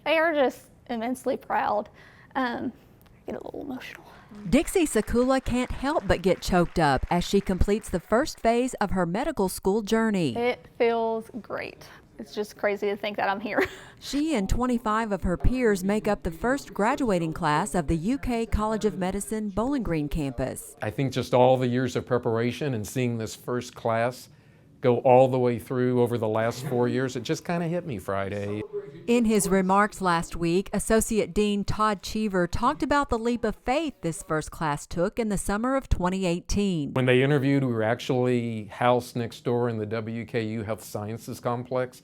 They are just immensely proud. I get a little emotional. Dixi Secula can't help but get choked up as she completes the first phase of her medical school journey. It feels great. It's just crazy to think that I'm here. She and 25 of her peers make up the first graduating class of the UK College of Medicine Bowling Green campus. I think just all the years of preparation and seeing this first class go all the way through over the last 4 years, it just kind of hit me Friday. In his remarks last week, Associate Dean Todd Cheever talked about the leap of faith this first class took in the summer of 2018. When they interviewed, we were actually housed next door in the WKU Health Sciences Complex.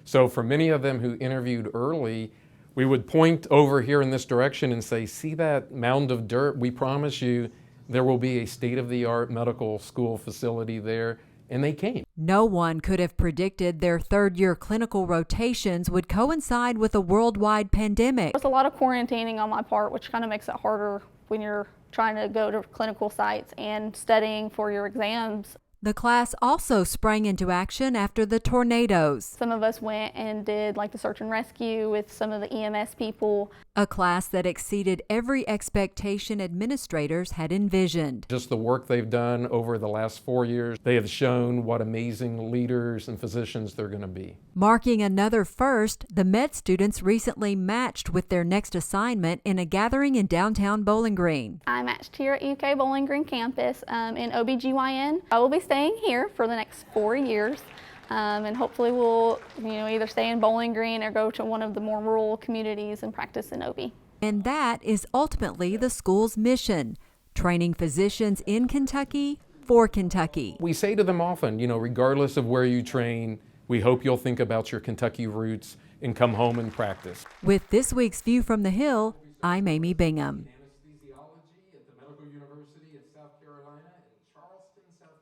So for many of them who interviewed early, we would point over here in this direction and say, see that mound of dirt? We promise you there will be a state-of-the-art medical school facility there. And they came. No one could have predicted their third-year clinical rotations would coincide with a worldwide pandemic. There's a lot of quarantining on my part, which kind of makes it harder when you're trying to go to clinical sites and studying for your exams. The class also sprang into action after the tornadoes. Some of us went and did like the search and rescue with some of the EMS people. A class that exceeded every expectation administrators had envisioned. Just the work they've done over the last 4 years, they have shown what amazing leaders and physicians they're going to be. Marking another first, the med students recently matched with their next assignment in a gathering in downtown Bowling Green. I matched here at UK Bowling Green campus in OBGYN. I will be staying here for the next 4 years. And hopefully we'll either stay in Bowling Green or go to one of the more rural communities and practice in OB. And that is ultimately the school's mission, training physicians in Kentucky for Kentucky. We say to them often, regardless of where you train, we hope you'll think about your Kentucky roots and come home and practice. With this week's View from the Hill, I'm Amy Bingham.